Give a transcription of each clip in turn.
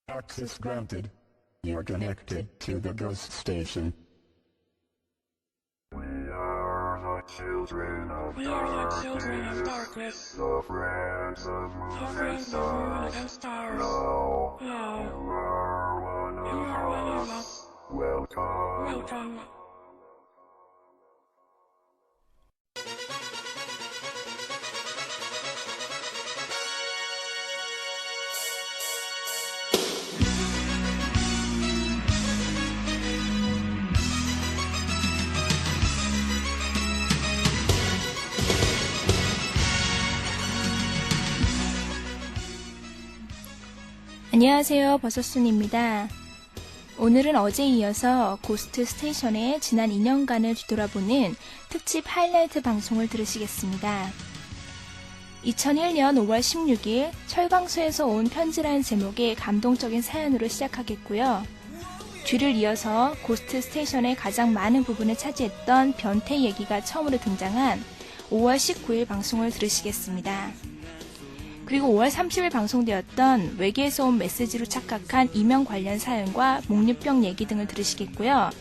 Access granted. You're connected to the ghost station. We are the children of darkness, the friends of moon and stars. Now, you are one of us. Welcome. 안녕하세요, 버섯순입니다. 오늘은 어제에 이어서 고스트 스테이션의 지난 2년간을 뒤돌아보는 특집 하이라이트 방송을 들으시겠습니다. 2001년 5월 16일 철강소에서 온 편지라는 제목의 감동적인 사연으로 시작하겠고요. 뒤를 이어서 고스트 스테이션의 가장 많은 부분을 차지했던 변태 얘기가 처음으로 등장한 5월 19일 방송을 들으시겠습니다. 그리고 5월 30일 방송되었던 외계에서 온 메시지로 착각한 이명 관련 사연과 목류병 얘기 등을 들으시겠고요.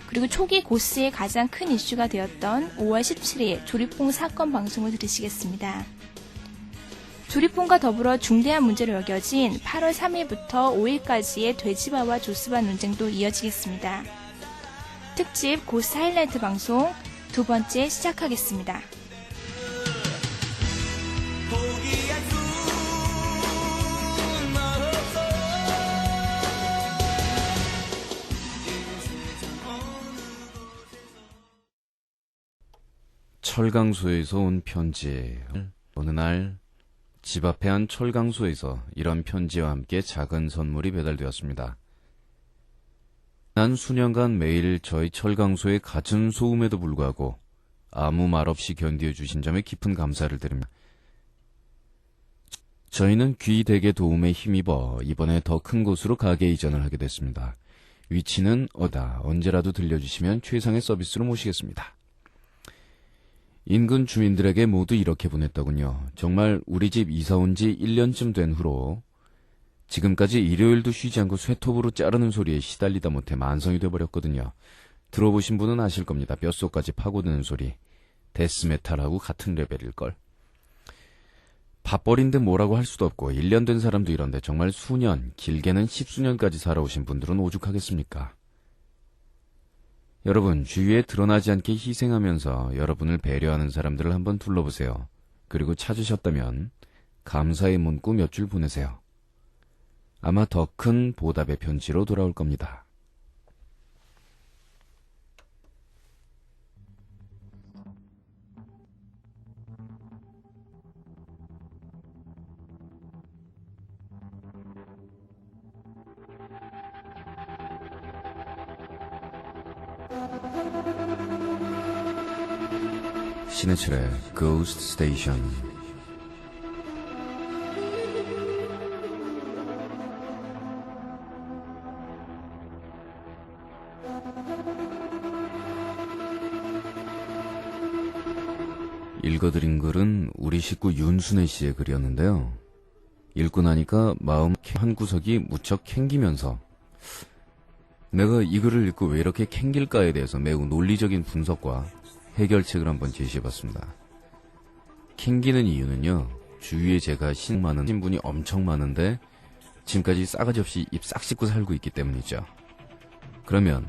그리고 초기 고스의 가장 큰 이슈가 되었던 5월 17일 조립봉 사건 방송을 들으시겠습니다. 조립봉과 더불어 중대한 문제로 여겨진 8월 3일부터 5일까지의 돼지바와 조스바 논쟁도 이어지겠습니다. 특집 고스 하이라이트 방송 두 번째 시작하겠습니다. 철강소에서 온 편지. 어느 날 집 앞에 한 철강소에서 이런 편지와 함께 작은 선물이 배달되었습니다. 난 수년간 매일 저희 철강소의 갖은 소음에도 불구하고 아무 말 없이 견디어 주신 점에 깊은 감사를 드립니다. 저희는 귀대개 도움에 힘입어 이번에 더 큰 곳으로 가게 이전을 하게 됐습니다. 위치는 언제라도 들려주시면 최상의 서비스로 모시겠습니다. 인근 주민들에게 모두 이렇게 보냈더군요. 정말 우리 집 이사 온 지 1년쯤 된 후로 지금까지 일요일도 쉬지 않고 쇠톱으로 자르는 소리에 시달리다 못해 만성이 돼버렸거든요. 들어보신 분은 아실 겁니다. 뼛속까지 파고드는 소리. 데스메탈하고 같은 레벨일걸. 밥벌인데 뭐라고 할 수도 없고 1년 된 사람도 이런데 정말 수년, 길게는 10수년까지 살아오신 분들은 오죽하겠습니까? 여러분, 주위에 드러나지 않게 희생하면서 여러분을 배려하는 사람들을 한번 둘러보세요. 그리고 찾으셨다면 감사의 문구 몇 줄 보내세요. 아마 더 큰 보답의 편지로 돌아올 겁니다. 신해철의 Ghost Station. 읽어드린 글은 우리 식구 윤순애 씨의 글이었는데요. 읽고 나니까 마음 한 구석이 무척 캥기면서 내가 이 글을 읽고 왜 이렇게 캥길까에 대해서 매우 논리적인 분석과 해결책을 한번 제시해봤습니다. 캥기는 이유는요, 주위에 제가 많은 분이 엄청 많은데 지금까지 싸가지 없이 입 싹 씻고 살고 있기 때문이죠. 그러면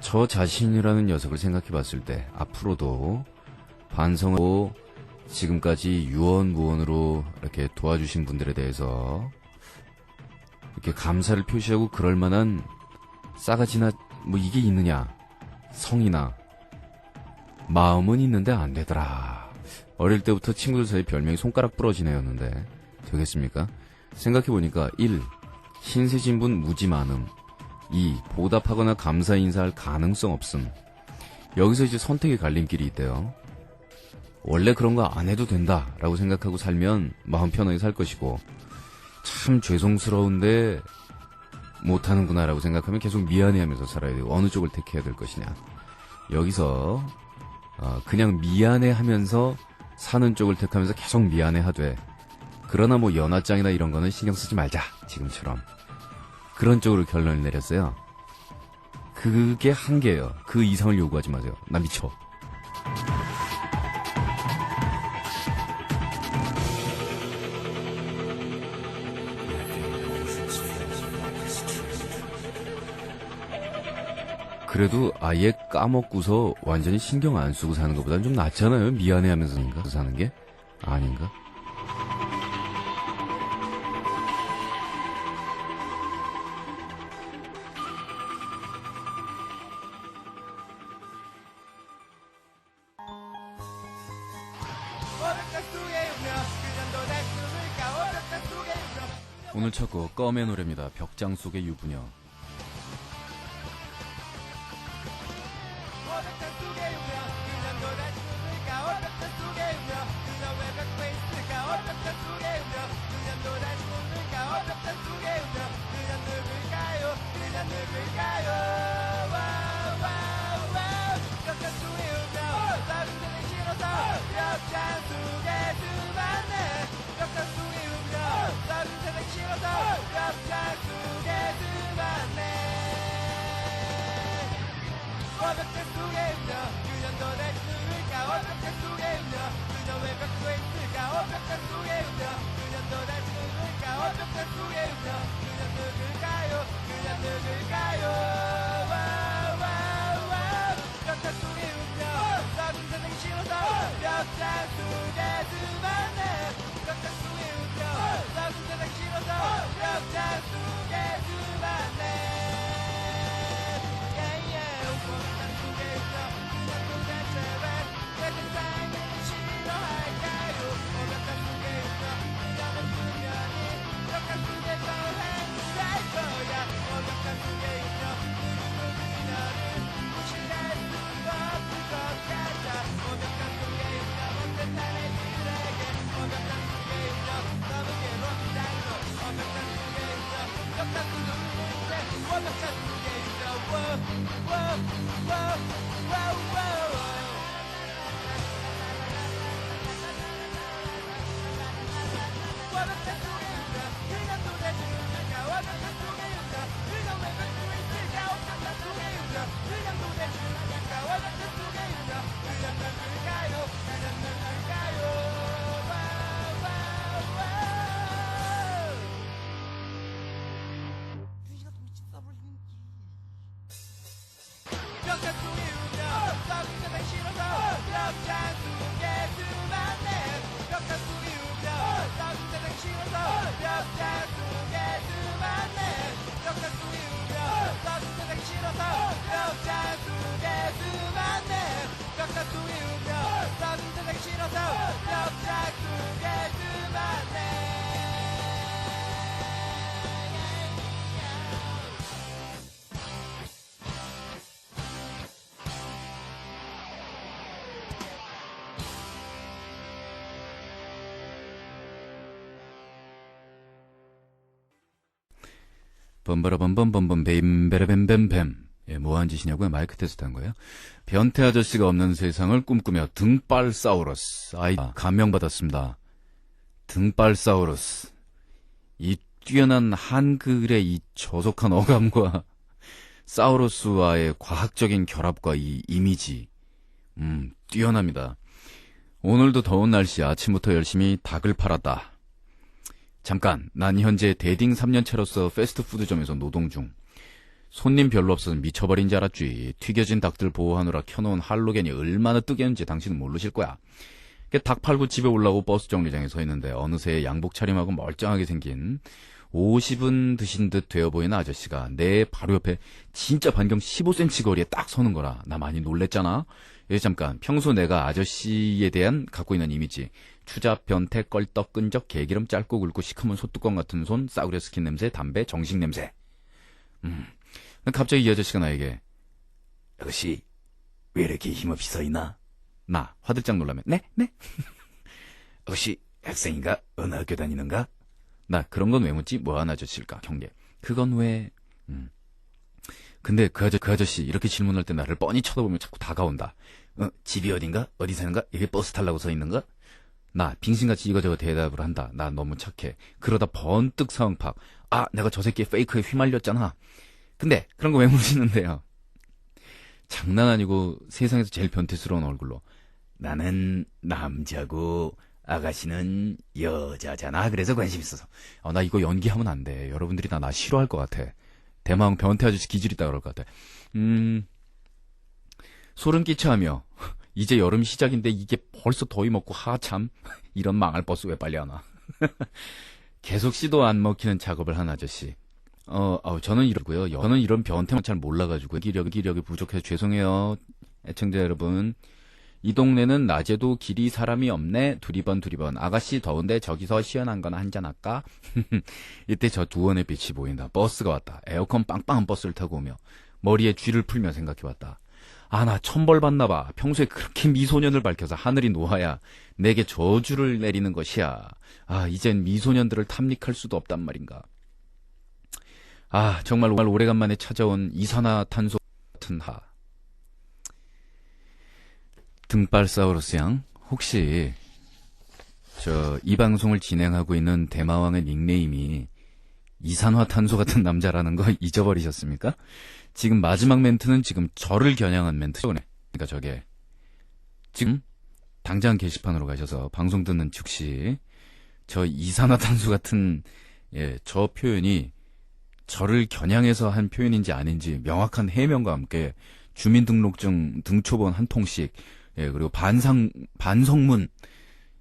저 자신이라는 녀석을 생각해봤을 때 앞으로도 반성하고 지금까지 유언무언으로 이렇게 도와주신 분들에 대해서 이렇게 감사를 표시하고 그럴 만한 싸가지나 뭐 이게 있느냐, 성이나 마음은 있는데 안 되더라. 어릴 때부터 친구들 사이 별명이 손가락 부러지네였는데 되겠습니까? 생각해보니까 1. 신세진분 무지 많음. 2. 보답하거나 감사 인사할 가능성 없음. 여기서 이제 선택의 갈림길이 있대요. 원래 그런 거 안 해도 된다 라고 생각하고 살면 마음 편하게 살 것이고, 참 죄송스러운데 못하는구나 라고 생각하면 계속 미안해하면서 살아야 되고, 어느 쪽을 택해야 될 것이냐. 여기서 그냥 미안해하면서 사는 쪽을 택하면서 계속 미안해하되, 그러나 뭐 연하장이나 이런 거는 신경 쓰지 말자, 지금처럼. 그런 쪽으로 결론을 내렸어요. 그게 한계예요. 그 이상을 요구하지 마세요. 나 미쳐. 그래도 아예 까먹고서 완전히 신경 안 쓰고 사는 것보다는 좀 낫잖아요. 미안해하면서 사는 게 아닌가? 오늘 첫 곡 껌의 노래입니다. 벽장 속의 유부녀. 범바라범범범범 뱀베라뱀뱀뱀. 예, 뭐한 짓이냐고요? 마이크 테스트 한 거예요? 변태 아저씨가 없는 세상을 꿈꾸며 등발사우루스. 감명받았습니다. 등발사우루스. 이 뛰어난 한글의 이 저속한 어감과 사우루스와의 과학적인 결합과 이 이미지. 뛰어납니다. 오늘도 더운 날씨 아침부터 열심히 닭을 팔았다. 잠깐, 난 현재 대딩 3년차로서 패스트푸드점에서 노동 중. 손님 별로 없어서 미쳐버린 줄 알았지. 튀겨진 닭들 보호하느라 켜놓은 할로겐이 얼마나 뜨개는지 당신은 모르실 거야. 닭 팔고 집에 올라오고 버스 정류장에 서 있는데 어느새 양복 차림하고 멀쩡하게 생긴 50은 드신 듯 되어 보이는 아저씨가 내 바로 옆에 진짜 반경 15cm 거리에 딱 서는 거라. 나 많이 놀랬잖아. 잠깐, 평소 내가 아저씨에 대한 갖고 있는 이미지. 추잡, 변태, 껄떡, 끈적, 개기름, 짧고 굵고 시커먼 소뚜껑 같은 손, 싸구려 스킨 냄새, 담배, 정식 냄새. 갑자기 이 아저씨가 나에게 아저씨, 왜 이렇게 힘없이 서 있나? 나 화들짝 놀라면 네? 아저씨, 학생인가? 어느 학교 다니는가? 나 그런 건 왜 묻지? 뭐하는 아저씨일까? 경계. 그건 왜... 근데 그 아저씨 이렇게 질문할 때 나를 뻔히 쳐다보면 자꾸 다가온다. 집이 어딘가? 어디 사는가? 여기 버스 타려고 서 있는가? 나 빙신같이 이거저거 대답을 한다. 나 너무 착해. 그러다 번뜩 상황 파악. 아, 내가 저 새끼의 페이크에 휘말렸잖아. 근데 그런 거 왜 물으시는데요? 장난 아니고 세상에서 제일 변태스러운 얼굴로 나는 남자고 아가씨는 여자잖아. 그래서 관심 있어서. 나 이거 연기하면 안 돼. 여러분들이 나 싫어할 것 같아. 대망 변태 아저씨 기질 있다 그럴 것 같아. 소름 끼쳐하며 이제 여름 시작인데 이게 벌써 더위 먹고 하참 이런 망할 버스 왜 빨리 하나. 계속 씨도 안 먹히는 작업을 한 아저씨. 저는 이러고요. 저는 이런 변태만 잘 몰라가지고 기력이 부족해서 죄송해요. 애청자 여러분. 이 동네는 낮에도 길이 사람이 없네. 두리번. 아가씨 더운데 저기서 시원한 거나 한잔 할까? 이때 저 두원의 빛이 보인다. 버스가 왔다. 에어컨 빵빵한 버스를 타고 오며 머리에 쥐를 풀며 생각해봤다. 나 천벌 받나봐. 평소에 그렇게 미소년을 밝혀서 하늘이 노하야 내게 저주를 내리는 것이야. 이젠 미소년들을 탐닉할 수도 없단 말인가. 정말 오래간만에 찾아온 이산화탄소 같은 하. 등발사우루스 양, 혹시 이 방송을 진행하고 있는 대마왕의 닉네임이 이산화탄소 같은 남자라는 거 잊어버리셨습니까? 지금 마지막 멘트는 지금 저를 겨냥한 멘트죠. 그러니까 저게 지금 당장 게시판으로 가셔서 방송 듣는 즉시 저 이산화탄소 같은 저 표현이 저를 겨냥해서 한 표현인지 아닌지 명확한 해명과 함께 주민등록증 등초본 한 통씩, 그리고 반성문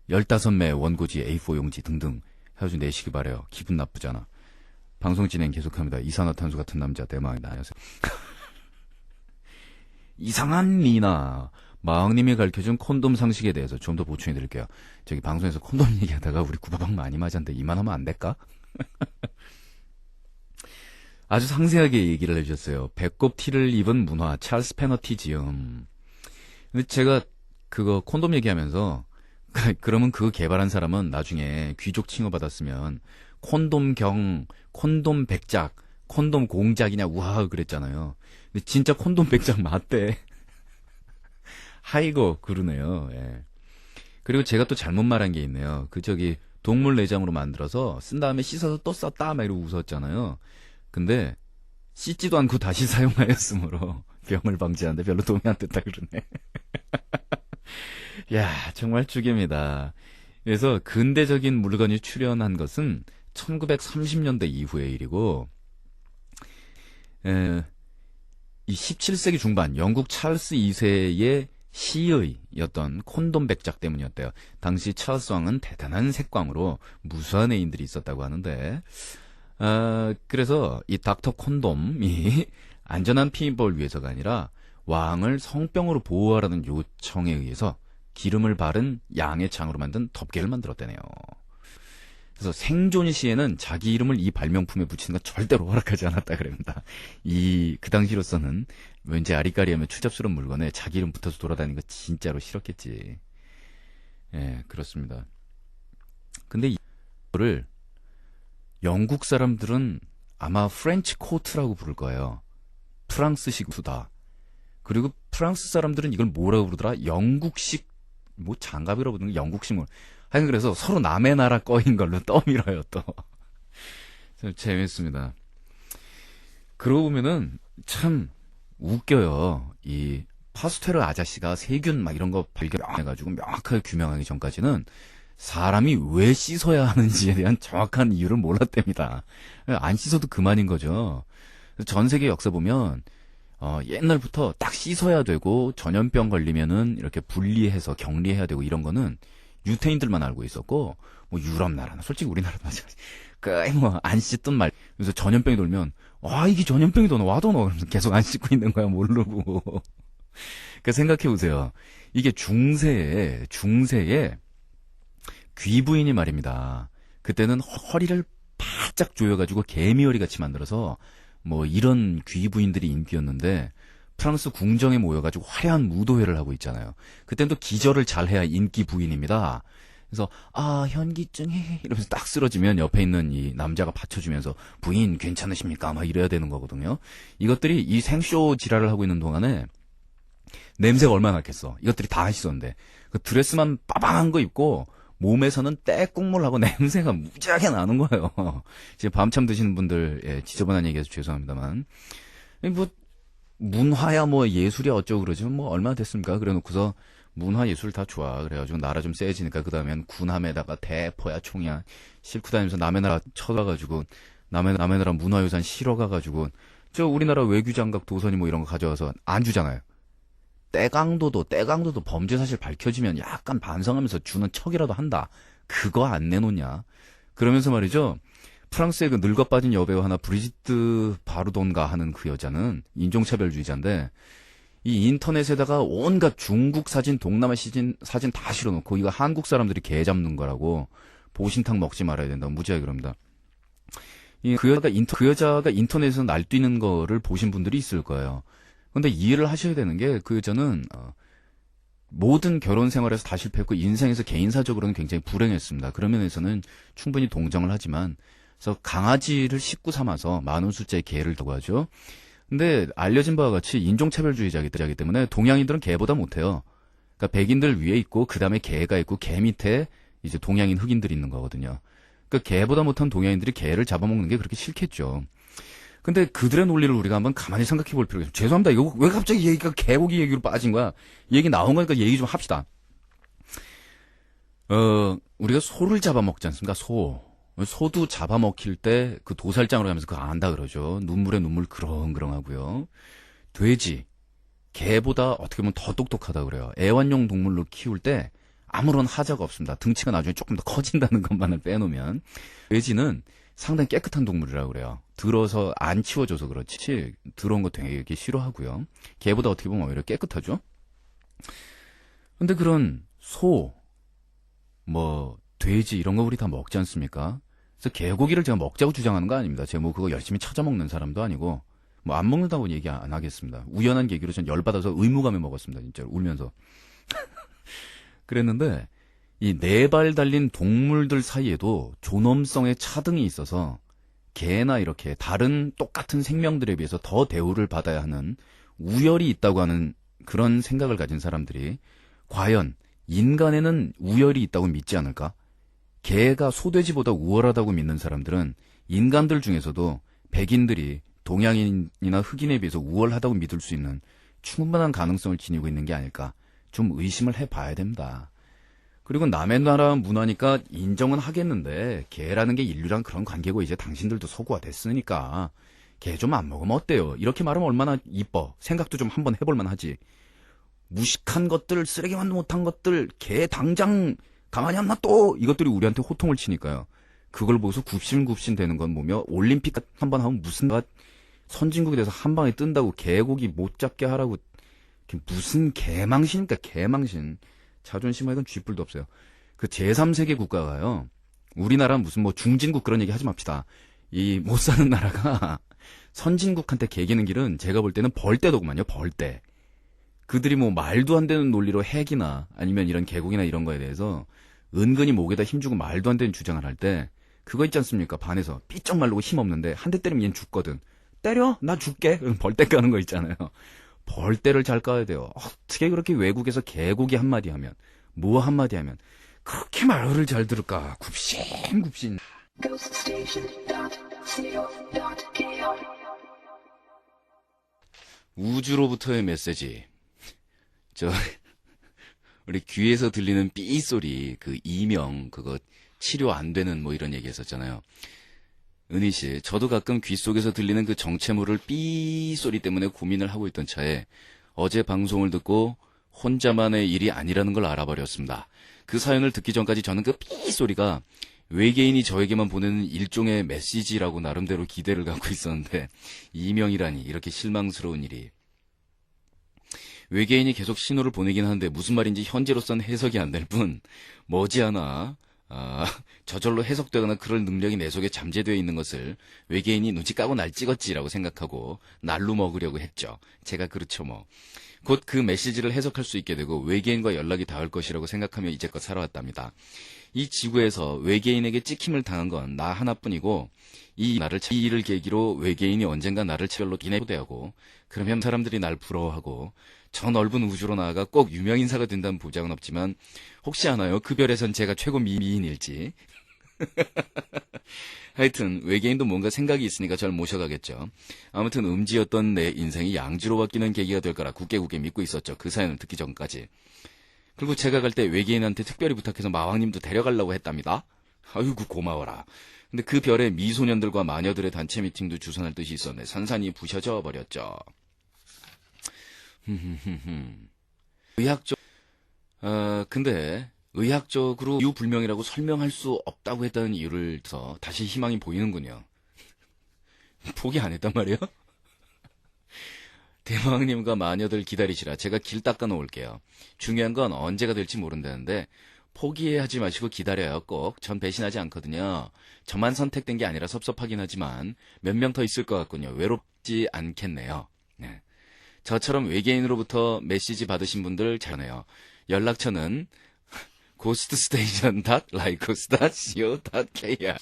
15매 원고지 A4 용지 등등 해가지고 내시기 바래요. 기분 나쁘잖아. 방송 진행 계속합니다. 이산화탄소 같은 남자 대마왕이다. 안녕하세요. 이상한 리나. 마왕님이 가르쳐준 콘돔 상식에 대해서 좀 더 보충해드릴게요. 저기 방송에서 콘돔 얘기하다가 우리 구바방 많이 맞았는데 이만하면 안 될까? 아주 상세하게 얘기를 해주셨어요. 배꼽 티를 입은 문화, 찰스 페너티지음. 근데 제가 그거 콘돔 얘기하면서 그러면 그거 개발한 사람은 나중에 귀족 칭호받았으면 콘돔경, 콘돔 백작, 콘돔 공작이냐 우하하 그랬잖아요. 근데 진짜 콘돔 백작 맞대. 하이고 그러네요. 예. 그리고 제가 또 잘못 말한 게 있네요. 동물 내장으로 만들어서 쓴 다음에 씻어서 또 썼다 막 이러고 웃었잖아요. 근데 씻지도 않고 다시 사용하였으므로 병을 방지하는데 별로 도움이 안 됐다 그러네. 야, 정말 죽입니다. 그래서 근대적인 물건이 출현한 것은 1930년대 이후의 일이고, 이 17세기 중반 영국 찰스 2세의 시의였던 콘돔 백작 때문이었대요. 당시 찰스 왕은 대단한 색광으로 무수한 애인들이 있었다고 하는데, 그래서 이 닥터 콘돔이 안전한 피임법을 위해서가 아니라 왕을 성병으로 보호하라는 요청에 의해서 기름을 바른 양의 창으로 만든 덮개를 만들었다네요. 그래서 생존 시에는 자기 이름을 이 발명품에 붙이는 건 절대로 허락하지 않았다 그럽니다. 그 당시로서는 왠지 아리까리하면 추잡스러운 물건에 자기 이름 붙어서 돌아다니는 거 진짜로 싫었겠지. 예, 그렇습니다. 근데 이거를 영국 사람들은 아마 프렌치 코트라고 부를 거예요. 프랑스식 수다. 그리고 프랑스 사람들은 이걸 뭐라고 부르더라? 영국식, 장갑이라고 부르는 거 영국식 하여간 그래서 서로 남의 나라 거인 걸로 떠밀어요, 또. 참 재밌습니다. 그러고 보면은 참 웃겨요. 이 파스테르 아저씨가 세균 막 이런 거 발견해가지고 명확하게 규명하기 전까지는 사람이 왜 씻어야 하는지에 대한 정확한 이유를 몰랐답니다. 안 씻어도 그만인 거죠. 전 세계 역사 보면 옛날부터 딱 씻어야 되고 전염병 걸리면은 이렇게 분리해서 격리해야 되고 이런 거는 유태인들만 알고 있었고, 유럽 나라나 솔직히 우리나라도 마찬가지. 안 씻던 말. 그래서 전염병이 돌면 이게 전염병이 도나 와도 너 계속 안 씻고 있는 거야 모르고. 그러니까 생각해 보세요. 이게 중세에 귀부인이 말입니다. 그때는 허리를 바짝 조여가지고 개미허리 같이 만들어서 이런 귀부인들이 인기였는데 프랑스 궁정에 모여가지고 화려한 무도회를 하고 있잖아요. 그때는 또 기절을 잘해야 인기 부인입니다. 그래서 현기증이 이러면서 딱 쓰러지면 옆에 있는 이 남자가 받쳐주면서 부인 괜찮으십니까? 막 이래야 되는 거거든요. 이것들이 이 생쇼 지랄을 하고 있는 동안에 냄새가 얼마나 났겠어. 이것들이 다 하시던데 그 드레스만 빠방한 거 입고 몸에서는 떼국물하고 냄새가 무지하게 나는 거예요. 이제 밤참 드시는 분들, 예, 지저분한 얘기해서 죄송합니다만. 뭐, 문화야 뭐 예술이야 어쩌고 그러지. 뭐 얼마나 됐습니까? 그래 놓고서 문화 예술 다 좋아. 그래가지고 나라 좀 세지니까 그 다음엔 군함에다가 대포야 총이야 싣고 다니면서 남의 나라 쳐가가지고 남의 나라 문화유산 실어가가지고 저 우리나라 외교장갑 도선이 뭐 이런 거 가져와서 안 주잖아요. 떼강도도 범죄 사실 밝혀지면 약간 반성하면서 주는 척이라도 한다. 그거 안 내놓냐? 그러면서 말이죠. 프랑스의 그 늙어 빠진 여배우 하나 브리지트 바르돈가 하는 그 여자는 인종차별주의자인데 이 인터넷에다가 온갖 중국 사진, 동남아 사진 다 실어놓고 이거 한국 사람들이 개 잡는 거라고 보신탕 먹지 말아야 된다고 무지하게 그럽니다. 그 여자가 인터넷에서 날뛰는 거를 보신 분들이 있을 거예요. 근데 이해를 하셔야 되는 게 그 여자는 모든 결혼 생활에서 다 실패했고 인생에서 개인사적으로는 굉장히 불행했습니다. 그런 면에서는 충분히 동정을 하지만 그래서 강아지를 식구 삼아서 많은 숫자의 개를 두고 하죠. 근데 알려진 바와 같이 인종차별주의자이기 때문에 동양인들은 개보다 못해요. 그러니까 백인들 위에 있고 그 다음에 개가 있고 개 밑에 이제 동양인 흑인들이 있는 거거든요. 그러니까 개보다 못한 동양인들이 개를 잡아먹는 게 그렇게 싫겠죠. 근데 그들의 논리를 우리가 한번 가만히 생각해 볼 필요가 있어요. 죄송합니다. 이거 왜 갑자기 얘기가 개고기 얘기로 빠진 거야? 얘기 나온 거니까 얘기 좀 합시다. 우리가 소를 잡아먹지 않습니까? 소도 잡아먹힐 때 그 도살장으로 가면서 그거 안다 그러죠. 눈물에 눈물 그렁그렁하고요. 돼지, 개보다 어떻게 보면 더 똑똑하다 그래요. 애완용 동물로 키울 때 아무런 하자가 없습니다. 등치가 나중에 조금 더 커진다는 것만을 빼놓으면. 돼지는 상당히 깨끗한 동물이라고 그래요. 들어서 안 치워줘서 그렇지 들어온 거 되게 싫어하고요. 개보다 어떻게 보면 오히려 깨끗하죠. 근데 그런 소, 돼지 이런 거 우리 다 먹지 않습니까? 그래서 개고기를 제가 먹자고 주장하는 거 아닙니다. 제가 뭐 그거 열심히 찾아 먹는 사람도 아니고 안 먹는다고 얘기 안 하겠습니다. 우연한 계기로 전 열받아서 의무감에 먹었습니다. 진짜로 울면서. 그랬는데 이 4발 달린 동물들 사이에도 존엄성의 차등이 있어서 개나 이렇게 다른 똑같은 생명들에 비해서 더 대우를 받아야 하는 우열이 있다고 하는 그런 생각을 가진 사람들이 과연 인간에는 우열이 있다고 믿지 않을까? 개가 소돼지보다 우월하다고 믿는 사람들은 인간들 중에서도 백인들이 동양인이나 흑인에 비해서 우월하다고 믿을 수 있는 충분한 가능성을 지니고 있는 게 아닐까? 좀 의심을 해봐야 됩니다. 그리고 남의 나라 문화니까 인정은 하겠는데 개라는 게 인류랑 그런 관계고 이제 당신들도 서구화 됐으니까 개 좀 안 먹으면 어때요? 이렇게 말하면 얼마나 이뻐. 생각도 좀 한번 해볼만 하지. 무식한 것들, 쓰레기만 못한 것들, 개 당장 가만히 안 놔둬! 이것들이 우리한테 호통을 치니까요. 그걸 보고서 굽신굽신 되는 건 뭐며 올림픽 한번 하면 무슨 선진국이 돼서 한 방에 뜬다고 개고기 못 잡게 하라고 무슨 개망신입니까? 개망신. 자존심에 이건 쥐뿔도 없어요. 그 제3세계 국가가요. 우리나라는 무슨 중진국 그런 얘기 하지 맙시다. 이 못 사는 나라가 선진국한테 개기는 길은 제가 볼 때는 벌떼더구만요. 벌떼. 그들이 말도 안 되는 논리로 핵이나 아니면 이런 개국이나 이런 거에 대해서 은근히 목에다 힘주고 말도 안 되는 주장을 할 때 그거 있지 않습니까? 반에서 삐쩍 말르고 힘없는데 한 대 때리면 얘는 죽거든. 때려? 나 죽게. 벌떼 까는 거 있잖아요. 벌떼를 잘 까야 돼요. 어떻게 그렇게 외국에서 개고기 한마디 하면 뭐 한마디 하면 그렇게 말을 잘 들을까? 굽신굽신. 우주로부터의 메시지. 우리 귀에서 들리는 삐 소리, 그 이명, 그거 치료 안 되는 이런 얘기 했었잖아요. 은희 씨, 저도 가끔 귀 속에서 들리는 그 정체모를 삐 소리 때문에 고민을 하고 있던 차에 어제 방송을 듣고 혼자만의 일이 아니라는 걸 알아버렸습니다. 그 사연을 듣기 전까지 저는 그 삐 소리가 외계인이 저에게만 보내는 일종의 메시지라고 나름대로 기대를 갖고 있었는데 이명이라니 이렇게 실망스러운 일이. 외계인이 계속 신호를 보내긴 하는데 무슨 말인지 현재로서는 해석이 안 될 뿐 머지않아 저절로 해석되거나 그럴 능력이 내 속에 잠재되어 있는 것을 외계인이 눈치 까고 날 찍었지라고 생각하고 날로 먹으려고 했죠. 제가 그렇죠 뭐. 곧 그 메시지를 해석할 수 있게 되고 외계인과 연락이 닿을 것이라고 생각하며 이제껏 살아왔답니다. 이 지구에서 외계인에게 찍힘을 당한 건 나 하나뿐이고 이 일을 계기로 외계인이 언젠가 나를 차별로 인해대하고 그러면 사람들이 날 부러워하고 저 넓은 우주로 나아가 꼭 유명인사가 된다는 보장은 없지만 혹시 아나요? 그 별에선 제가 최고 미인일지. 하여튼 외계인도 뭔가 생각이 있으니까 절 모셔가겠죠. 아무튼 음지였던 내 인생이 양지로 바뀌는 계기가 될 거라 굳게 믿고 있었죠. 그 사연을 듣기 전까지. 그리고 제가 갈 때 외계인한테 특별히 부탁해서 마왕님도 데려가려고 했답니다. 아이고 고마워라. 근데 그 별에 미소년들과 마녀들의 단체 미팅도 주선할 뜻이 있었네. 산산이 부셔져 버렸죠. 근데 의학적으로 이유 불명이라고 설명할 수 없다고 했다는 이유를 들어서 다시 희망이 보이는군요. 포기 안 했단 말이에요? 대마왕님과 마녀들 기다리시라. 제가 길 닦아 놓을게요. 중요한 건 언제가 될지 모른다는데 포기하지 마시고 기다려요. 꼭. 전 배신하지 않거든요. 저만 선택된 게 아니라 섭섭하긴 하지만 몇 명 더 있을 것 같군요. 외롭지 않겠네요. 네. 저처럼 외계인으로부터 메시지 받으신 분들 잘하네요. 연락처는 ghoststation.lycos.co.kr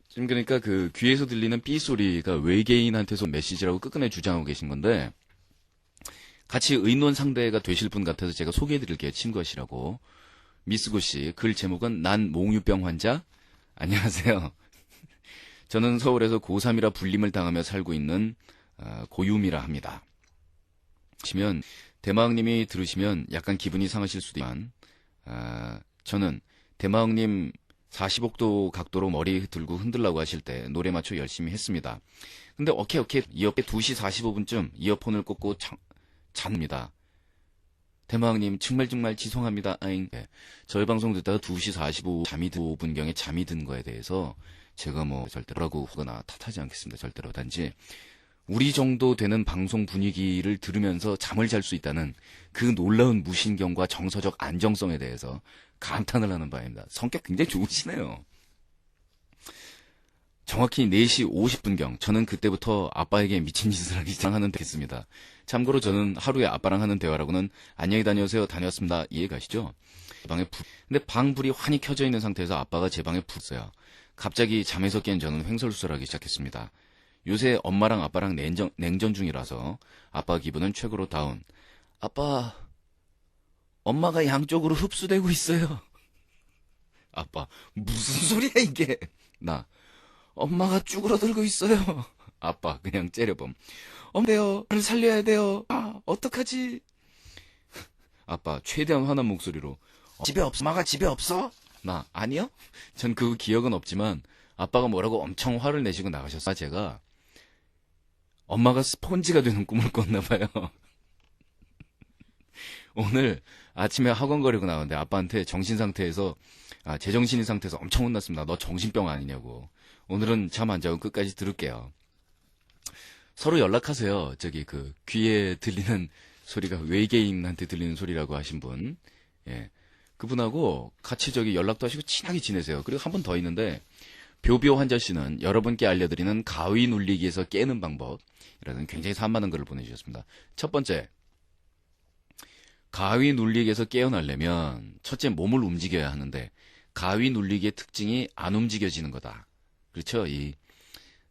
지금 그러니까 그 귀에서 들리는 삐 소리가 외계인한테서 메시지라고 끝끝내 주장하고 계신 건데 같이 의논 상대가 되실 분 같아서 제가 소개해드릴게요. 친구하시라고. 미스고 씨, 글 제목은 난 몽유병 환자? 안녕하세요. 저는 서울에서 고3이라 불림을 당하며 살고 있는 고유미라 합니다. 시면 대마왕님이 들으시면 약간 기분이 상하실 수도 있지만 저는 대마왕님 45도 각도로 머리 들고 흔들라고 하실 때 노래 맞춰 열심히 했습니다. 근데 오케이 이어폰 2시 45분쯤 이어폰을 꽂고 잡니다. 대마왕님 정말 죄송합니다. 아잉. 네. 저희 방송 듣다가 2시 45분경에 잠이 든 거에 대해서 제가 뭐 절대로라고 하거나 탓하지 않겠습니다. 절대로. 단지 우리 정도 되는 방송 분위기를 들으면서 잠을 잘 수 있다는 그 놀라운 무신경과 정서적 안정성에 대해서 감탄을 하는 바입니다. 성격 굉장히 좋으시네요. 정확히 4시 50분경 저는 그때부터 아빠에게 미친 짓을 하기 시작하는 데 했습니다. 참고로 저는 하루에 아빠랑 하는 대화라고는 안녕히 다녀오세요. 다녀왔습니다. 이해가시죠? 근데 방불이 환히 켜져 있는 상태에서 아빠가 제 방에 불었어요. 갑자기 잠에서 깬 저는 횡설수설하기 시작했습니다. 요새 엄마랑 아빠랑 냉전 중이라서 아빠 기분은 최고로 다운. 아빠, 엄마가 양쪽으로 흡수되고 있어요. 아빠, 무슨 소리야 이게? 나, 엄마가 쭈그러들고 있어요. 아빠, 그냥 째려봄. 엄마요, 저를 살려야 돼요. 아, 어떡하지? 아빠, 최대한 화난 목소리로. 집에 없어? 엄마가 집에 없어? 나, 아니요? 전 그 기억은 없지만 아빠가 뭐라고 엄청 화를 내시고 나가셨어요. 제가 엄마가 스폰지가 되는 꿈을 꿨나 봐요. 오늘 아침에 학원 거리고 나왔는데 아빠한테 정신 상태에서 제정신인 상태에서 엄청 혼났습니다. 너 정신병 아니냐고. 오늘은 잠 안 자고 끝까지 들을게요. 서로 연락하세요. 저기 그 귀에 들리는 소리가 외계인한테 들리는 소리라고 하신 분. 예. 그분하고 같이 저기 연락도 하시고 친하게 지내세요. 그리고 한 분 더 있는데 묘비오 환자 씨는 여러분께 알려드리는 가위 눌리기에서 깨는 방법이라는 굉장히 산만한 글을 보내주셨습니다. 첫 번째, 가위 눌리기에서 깨어나려면 첫째 몸을 움직여야 하는데 가위 눌리기의 특징이 안 움직여지는 거다. 그렇죠?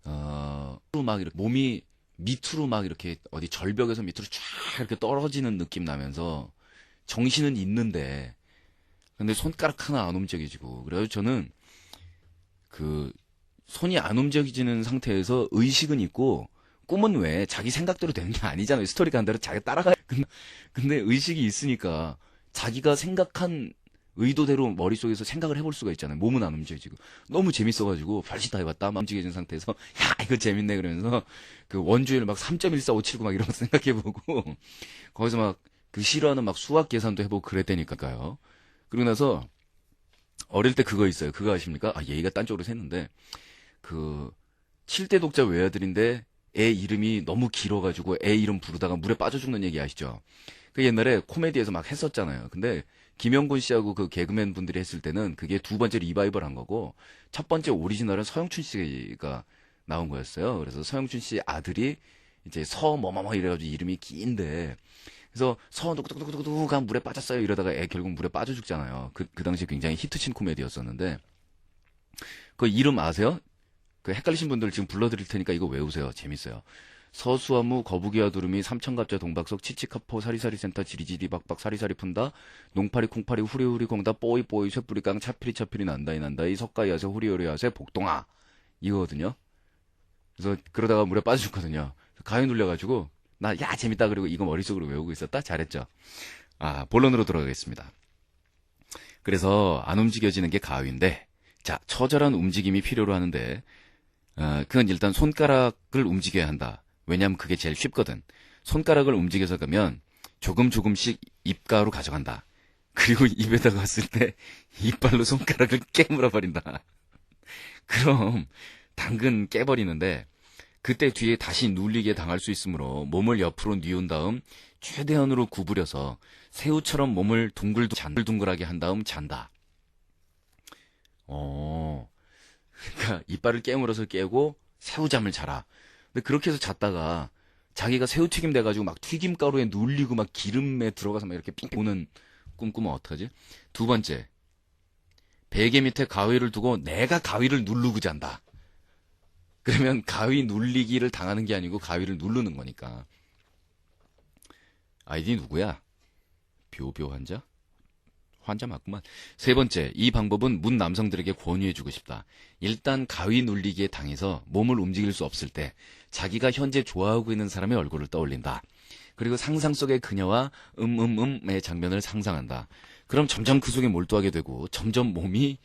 막 이렇게 몸이 밑으로 막 이렇게 어디 절벽에서 밑으로 쫙 이렇게 떨어지는 느낌 나면서 정신은 있는데 근데 손가락 하나 안 움직여지고 그래서 저는 그 손이 안 움직여지는 상태에서 의식은 있고 꿈은 왜 자기 생각대로 되는 게 아니잖아요. 스토리가 한 대로 자기가 따라가요. 근데 의식이 있으니까 자기가 생각한 의도대로 머릿속에서 생각을 해볼 수가 있잖아요. 몸은 안 움직여지고. 너무 재밌어가지고 별짓 다 해봤다. 막 움직여진 상태에서 야 이거 재밌네 그러면서 그 원주율 막 3.14579 막 이런 거 생각해보고 거기서 막 그 싫어하는 막 수학 계산도 해보고 그랬다니까요. 그러고 나서 어릴 때 그거 있어요. 그거 아십니까? 얘기가 딴 쪽으로 샜는데 그 7대 독자 외아들인데 애 이름이 너무 길어가지고 애 이름 부르다가 물에 빠져 죽는 얘기 아시죠? 그 옛날에 코미디에서 막 했었잖아요. 근데 김영곤 씨하고 그 개그맨 분들이 했을 때는 그게 두 번째 리바이벌 한 거고 첫 번째 오리지널은 서영춘 씨가 나온 거였어요. 그래서 서영춘 씨 아들이 이제 서뭐뭐뭐 이래가지고 이름이 긴데 그래서 누구누구누구가 물에 빠졌어요. 이러다가 애 결국 물에 빠져 죽잖아요. 그 당시 굉장히 히트친 코미디였었는데 그 이름 아세요? 그 헷갈리신 분들 지금 불러드릴 테니까 이거 외우세요. 재밌어요. 서수화무 거북이와 두루미 삼천갑자 동박석 치치카포 사리사리센터 지리지리 박박 사리사리 푼다 농파리 콩파리 후리후리 공다 뽀이뽀이 쇠뿌리깡 차피리 차피리 난다이 난다이 석가이 하세 후리후리 하세 복동아 이거거든요. 그래서 그러다가 물에 빠져 죽거든요. 가위 눌려가지고 나 야 재밌다 그리고 이거 머릿속으로 외우고 있었다. 잘했죠. 본론으로 돌아가겠습니다. 그래서 안 움직여지는 게 가위인데 자 처절한 움직임이 필요로 하는데 그건 일단 손가락을 움직여야 한다. 왜냐면 그게 제일 쉽거든. 손가락을 움직여서 가면 조금씩 입가로 가져간다. 그리고 입에다가 갔을 때 이빨로 손가락을 깨물어 버린다. 그럼 당근 깨버리는데 그때 뒤에 다시 눌리게 당할 수 있으므로 몸을 옆으로 뉘운 다음 최대한으로 구부려서 새우처럼 몸을 둥글둥글하게 한 다음 잔다. 그러니까 이빨을 깨물어서 깨고 새우잠을 자라. 근데 그렇게 해서 잤다가 자기가 새우튀김 돼가지고 막 튀김가루에 눌리고 막 기름에 들어가서 막 이렇게 삥 오는 꿈 꾸면 어떡하지? 두 번째, 베개 밑에 가위를 두고 내가 가위를 누르고 잔다. 그러면 가위 눌리기를 당하는 게 아니고 가위를 누르는 거니까. 아이디 누구야? 묘 환자? 환자 맞구만. 세 번째, 이 방법은 문 남성들에게 권유해주고 싶다. 일단 가위 눌리기에 당해서 몸을 움직일 수 없을 때 자기가 현재 좋아하고 있는 사람의 얼굴을 떠올린다. 그리고 상상 속의 그녀와 의 장면을 상상한다. 그럼 점점 그 속에 몰두하게 되고 점점 몸이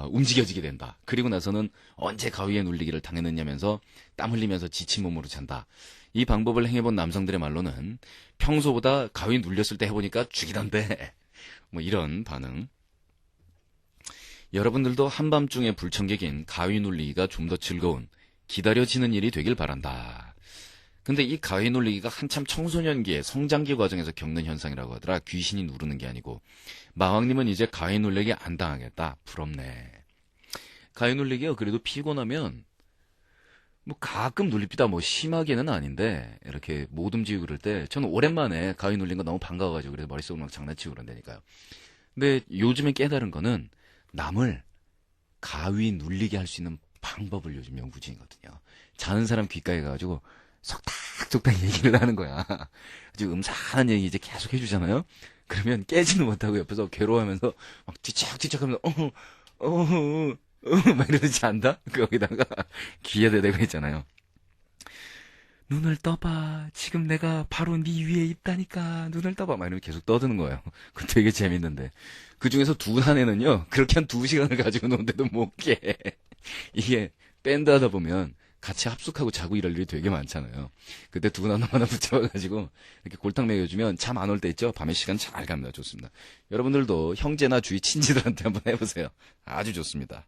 움직여지게 된다. 그리고 나서는 언제 가위에 눌리기를 당했느냐면서 땀 흘리면서 지친 몸으로 잔다. 이 방법을 행해본 남성들의 말로는 평소보다 가위 눌렸을 때 해보니까 죽이던데 뭐 이런 반응. 여러분들도 한밤중에 불청객인 가위 눌리기가 좀 더 즐거운 기다려지는 일이 되길 바란다. 근데 이 가위 눌리기가 한참 청소년기의 성장기 과정에서 겪는 현상이라고 하더라. 귀신이 누르는 게 아니고. 마왕님은 이제 가위 눌리기 안 당하겠다. 부럽네. 가위 눌리기요. 그래도 피곤하면 뭐 가끔 눌립니다. 뭐 심하게는 아닌데 이렇게 못 움직이고 그럴 때 저는 오랜만에 가위 눌린 거 너무 반가워가지고 그래서 머릿속으로 막 장난치고 그런다니까요. 근데 요즘에 깨달은 거는 남을 가위 눌리게 할 수 있는 방법을 요즘 연구 중이거든요. 자는 사람 귓가에 가가지고 속닥속닥 얘기를 하는 거야. 아주 음산한 얘기 이제 계속 해주잖아요. 그러면 깨지는 못하고 옆에서 괴로워하면서 막 뒤척뒤척 하면서 막 이러지 잔다? 거기다가 귀에다 대고 있잖아요. 눈을 떠봐. 지금 내가 바로 네 위에 있다니까. 눈을 떠봐. 막 이러면 계속 떠드는 거예요. 그거 되게 재밌는데. 그 중에서 두 사내는요. 그렇게 한 2시간을 가지고 노는데도 못 깨. 이게 밴드 하다 보면 같이 합숙하고 자고 이럴 일이 되게 많잖아요. 그때 두 분 하나 붙잡아가지고 이렇게 골탕 먹여주면 잠 안 올 때 있죠? 밤의 시간 잘 갑니다. 좋습니다. 여러분들도 형제나 주위 친지들한테 한번 해보세요. 아주 좋습니다.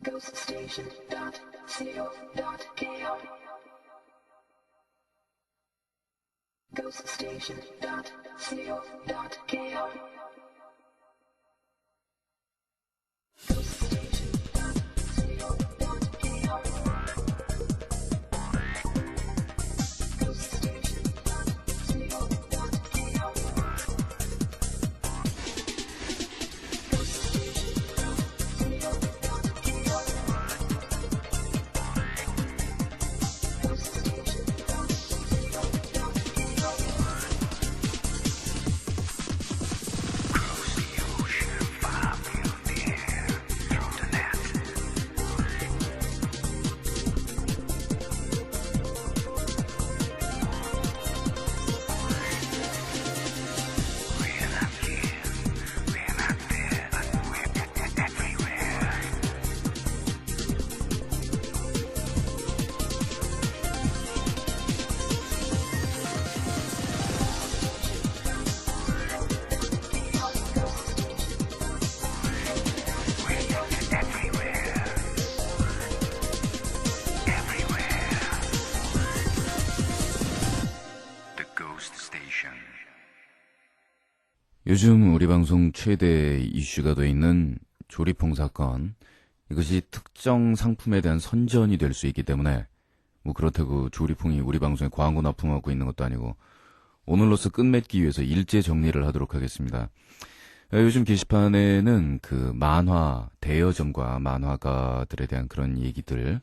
ghoststation.co.kr ghoststation.co.kr 요즘 우리 방송 최대 이슈가 돼 있는 조리퐁 사건, 이것이 특정 상품에 대한 선전이 될 수 있기 때문에 뭐 그렇다고 조리퐁이 우리 방송에 광고 납품하고 있는 것도 아니고 오늘로서 끝맺기 위해서 일제 정리를 하도록 하겠습니다. 요즘 게시판에는 그 만화 대여점과 만화가들에 대한 그런 얘기들이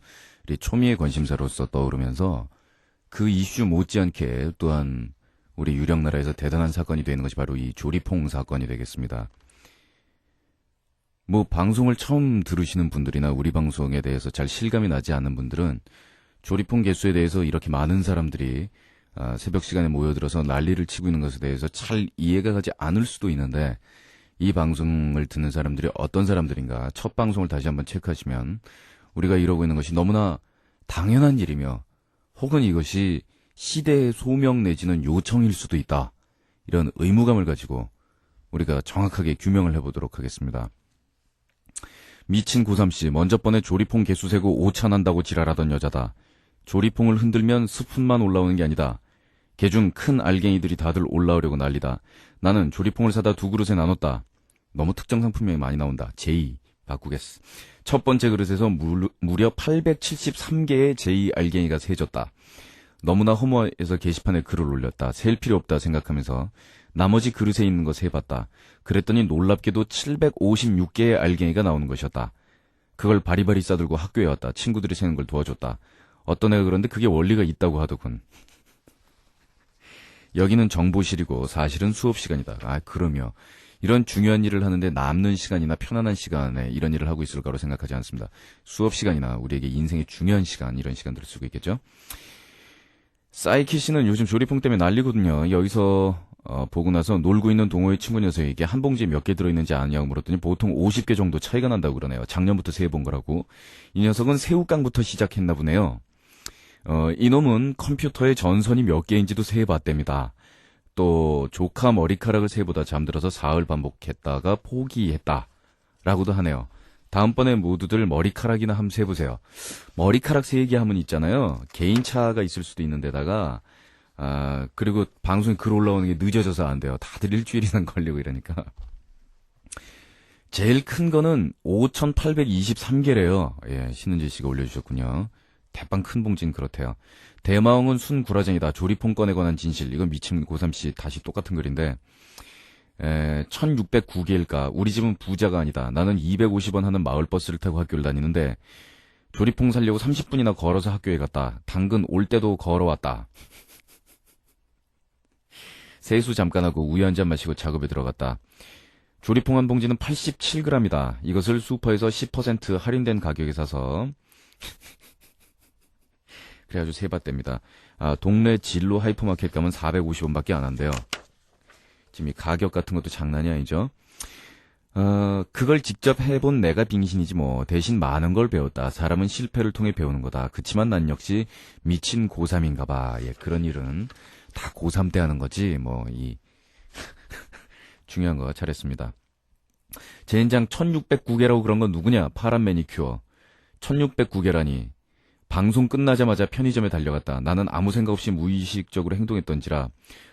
초미의 관심사로서 떠오르면서 그 이슈 못지않게 또한 우리 유령나라에서 대단한 사건이 되는 것이 바로 이 조리퐁 사건이 되겠습니다. 뭐 방송을 처음 들으시는 분들이나 우리 방송에 대해서 잘 실감이 나지 않는 분들은 조리퐁 개수에 대해서 이렇게 많은 사람들이 새벽 시간에 모여들어서 난리를 치고 있는 것에 대해서 잘 이해가 가지 않을 수도 있는데, 이 방송을 듣는 사람들이 어떤 사람들인가 첫 방송을 다시 한번 체크하시면 우리가 이러고 있는 것이 너무나 당연한 일이며 혹은 이것이 시대의 소명 내지는 요청일 수도 있다, 이런 의무감을 가지고 우리가 정확하게 규명을 해보도록 하겠습니다. 미친 고3씨, 먼저 번에 조리퐁 개수 세고 오찬한다고 지랄하던 여자다. 조리퐁을 흔들면 스푼만 올라오는 게 아니다. 개중 큰 알갱이들이 다들 올라오려고 난리다. 나는 조리퐁을 사다 2그릇에 나눴다. 너무 특정 상품명이 많이 나온다. J 바꾸겠어. 첫 번째 그릇에서 무려 873개의 J 알갱이가 세졌다. 너무나 허무해서 게시판에 글을 올렸다. 셀 필요 없다 생각하면서 나머지 그릇에 있는 거 세봤다. 그랬더니 놀랍게도 756개의 알갱이가 나오는 것이었다. 그걸 바리바리 싸들고 학교에 왔다. 친구들이 세는 걸 도와줬다. 어떤 애가 그런데 그게 원리가 있다고 하더군. 여기는 정보실이고 사실은 수업 시간이다. 아, 그러며 이런 중요한 일을 하는데 남는 시간이나 편안한 시간에 이런 일을 하고 있을 거라고 생각하지 않습니다. 수업 시간이나 우리에게 인생의 중요한 시간, 이런 시간들을 쓰고 있겠죠. 사이키 씨는 요즘 조리퐁 때문에 난리거든요. 여기서 보고 나서 놀고 있는 동호회 친구 녀석에게 한 봉지에 몇 개 들어있는지 아냐고 물었더니 보통 50개 정도 차이가 난다고 그러네요. 작년부터 세어본 거라고. 이 녀석은 새우깡부터 시작했나 보네요. 이놈은 컴퓨터에 전선이 몇 개인지도 세어봤답니다. 또 조카 머리카락을 세보다 잠들어서 사흘 반복했다가 포기했다 라고도 하네요. 다음번에 모두들 머리카락이나 한번 세보세요. 머리카락 세기 하면 있잖아요. 개인차가 있을 수도 있는데다가 그리고 방송에 글 올라오는 게 늦어져서 안 돼요. 다들 일주일이나 걸리고 이러니까. 제일 큰 거는 5,823개래요. 예, 신은지 씨가 올려주셨군요. 대빵 큰 봉지는 그렇대요. 대마왕은 순구라쟁이다. 조리폰건에 관한 진실. 이건 미친 고3씨 다시 똑같은 글인데 1609개일까. 우리 집은 부자가 아니다. 나는 250원 하는 마을버스를 타고 학교를 다니는데 조리퐁 살려고 30분이나 걸어서 학교에 갔다. 당근 올 때도 걸어왔다. 세수 잠깐 하고 우유 한 잔 마시고 작업에 들어갔다. 조리퐁 한 봉지는 87g이다. 이것을 슈퍼에서 10% 할인된 가격에 사서 그래가지고 세봤답니다. 동네 진로 하이퍼마켓 가면 450원밖에 안 한대요. 지금 이 가격 같은 것도 장난이 아니죠. 그걸 직접 해본 내가 빙신이지 뭐. 대신 많은 걸 배웠다. 사람은 실패를 통해 배우는 거다. 그치만 난 역시 미친 고3인가 봐. 예, 그런 일은 다 고3 때 하는 거지. 뭐 중요한 거 잘했습니다. 젠장 1609개라고 그런 건 누구냐? 파란 매니큐어. 1609개라니. 방송 끝나자마자 편의점에 달려갔다. 나는 아무 생각 없이 무의식적으로 행동했던지라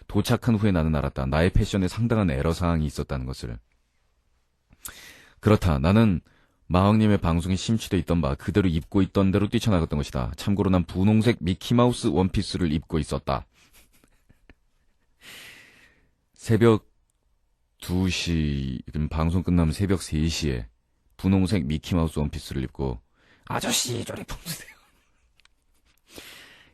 도착한 후에 나는 알았다. 나의 패션에 상당한 에러사항이 있었다는 것을. 그렇다. 나는 마왕님의 방송에 심취돼 있던 바 그대로 입고 있던 대로 뛰쳐나갔던 것이다. 참고로 난 분홍색 미키마우스 원피스를 입고 있었다. 새벽 2시, 방송 끝나면 새벽 3시에 분홍색 미키마우스 원피스를 입고 아저씨 조리퐁 주세요.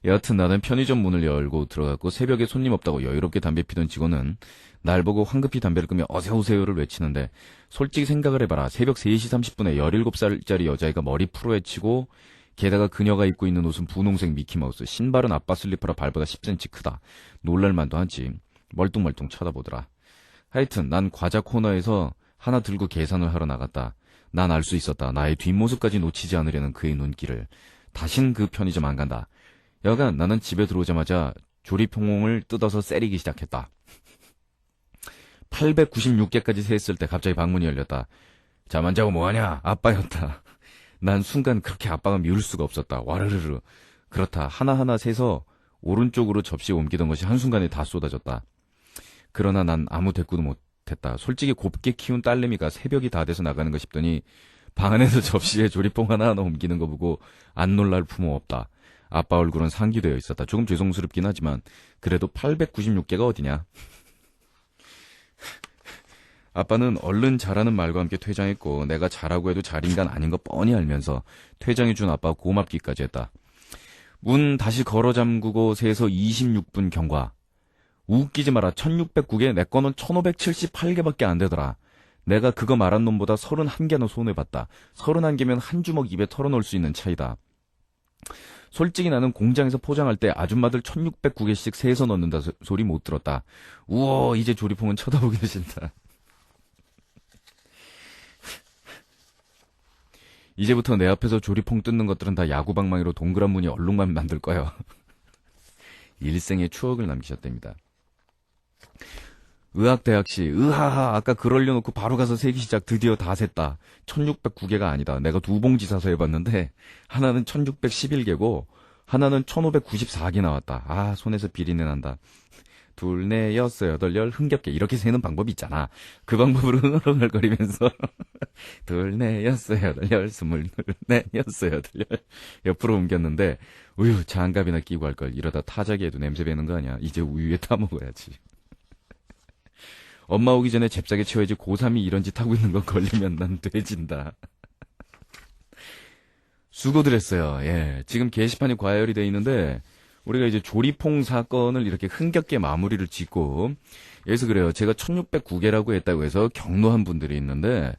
여하튼 나는 편의점 문을 열고 들어갔고 새벽에 손님 없다고 여유롭게 담배 피던 직원은 날 보고 황급히 담배를 끄며 어서오세요를 외치는데 솔직히 생각을 해봐라. 새벽 3시 30분에 17살짜리 여자애가 머리 풀어헤치고 게다가 그녀가 입고 있는 옷은 분홍색 미키마우스, 신발은 아빠 슬리퍼라 발보다 10cm 크다. 놀랄만도 하지. 멀뚱멀뚱 쳐다보더라. 하여튼 난 과자 코너에서 하나 들고 계산을 하러 나갔다. 난 알 수 있었다. 나의 뒷모습까지 놓치지 않으려는 그의 눈길을. 다신 그 편의점 안 간다. 여간 나는 집에 들어오자마자 조리퐁을 뜯어서 세리기 시작했다. 896개까지 세했을 때 갑자기 방문이 열렸다. 잠 안 자고 뭐하냐? 아빠였다. 난 순간 그렇게 아빠가 미울 수가 없었다. 와르르르. 그렇다. 하나하나 세서 오른쪽으로 접시에 옮기던 것이 한순간에 다 쏟아졌다. 그러나 난 아무 대꾸도 못했다. 솔직히 곱게 키운 딸내미가 새벽이 다 돼서 나가는가 싶더니 방 안에서 접시에 조리퐁 하나하나 옮기는 거 보고 안 놀랄 품은 없다. 아빠 얼굴은 상기되어 있었다. 조금 죄송스럽긴 하지만 그래도 896개가 어디냐. 아빠는 얼른 자라는 말과 함께 퇴장했고 내가 자라고 해도 잘 인간 아닌 거 뻔히 알면서 퇴장해준 아빠 고맙기까지 했다. 문 다시 걸어 잠그고 세서 26분 경과. 웃기지 마라. 1609개, 내 거는 1578개밖에 안 되더라. 내가 그거 말한 놈보다 31개나 손해봤다. 31개면 한 주먹 입에 털어놓을 수 있는 차이다. 솔직히 나는 공장에서 포장할 때 아줌마들 1609개씩 세서 넣는다 소리 못 들었다. 우와, 이제 조리퐁은 쳐다보기 싫다. 이제부터 내 앞에서 조리퐁 뜯는 것들은 다 야구방망이로 동그란 무늬 얼룩만 만들 거야. 일생의 추억을 남기셨답니다. 의학대학씨, 으하하, 아까 글 올려놓고 바로 가서 세기 시작. 드디어 다 셌다. 1609개가 아니다. 내가 2봉지 사서 해봤는데 하나는 1611개고 하나는 1594개 나왔다. 아, 손에서 비린내 난다. 둘, 넷, 여섯, 여덟, 열, 흥겹게 이렇게 세는 방법이 있잖아. 그 방법으로 흥얼흥얼거리면서 둘, 넷, 여섯, 여덟, 열, 스물, 둘, 넷, 여섯, 여덟, 열 옆으로 옮겼는데 우유 장갑이나 끼고 할 걸. 이러다 타자기에도 냄새 배는 거 아니야. 이제 우유에 타 먹어야지. 엄마 오기 전에 잽싸게 채워야지. 고3이 이런 짓 하고 있는 거 걸리면 난 돼진다. 수고들 했어요. 예. 지금 게시판이 과열이 돼 있는데 우리가 이제 조리퐁 사건을 이렇게 흥겹게 마무리를 짓고, 여기서 그래요. 제가 1609개라고 했다고 해서 경로한 분들이 있는데,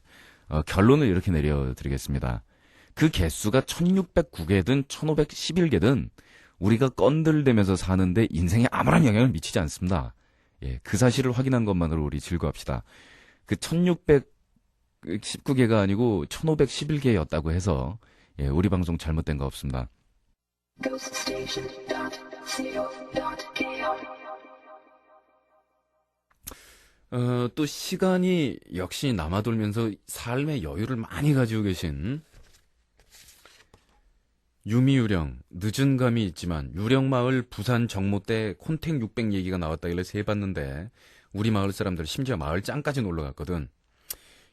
결론을 이렇게 내려드리겠습니다. 그 개수가 1609개든 1511개든 우리가 건들대면서 사는데 인생에 아무런 영향을 미치지 않습니다. 예, 그 사실을 확인한 것만으로 우리 즐거워합시다. 그 1619개가 아니고 1511개였다고 해서, 예, 우리 방송 잘못된 거 없습니다. 또 시간이 역시 남아돌면서 삶의 여유를 많이 가지고 계신 유미유령, 늦은 감이 있지만 유령마을 부산 정모 때 콘택 600 얘기가 나왔다길래 세봤는데 우리 마을 사람들 심지어 마을 짱까지 놀러갔거든.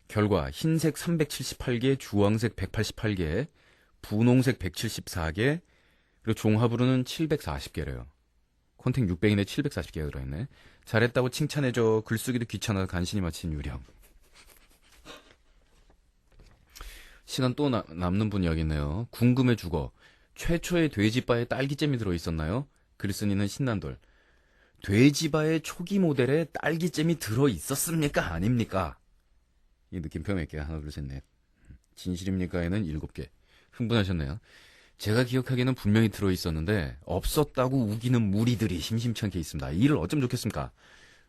결과 흰색 378개, 주황색 188개, 분홍색 174개, 그리고 종합으로는 740개래요. 콘택 600인에 740개가 들어있네. 잘했다고 칭찬해줘. 글쓰기도 귀찮아서 간신히 마친 유령. 시간 또 남는 분 여기 있네요. 궁금해 죽어. 최초의 돼지바에 딸기잼이 들어있었나요? 글쓴이는 신난돌. 돼지바의 초기 모델에 딸기잼이 들어있었습니까? 아닙니까? 이 느낌표 몇 개? 하나, 둘, 셋, 넷. 진실입니까?에는 7개. 흥분하셨네요. 제가 기억하기에는 분명히 들어있었는데 없었다고 우기는 무리들이 심심치 않게 있습니다. 이 일을 어쩌면 좋겠습니까?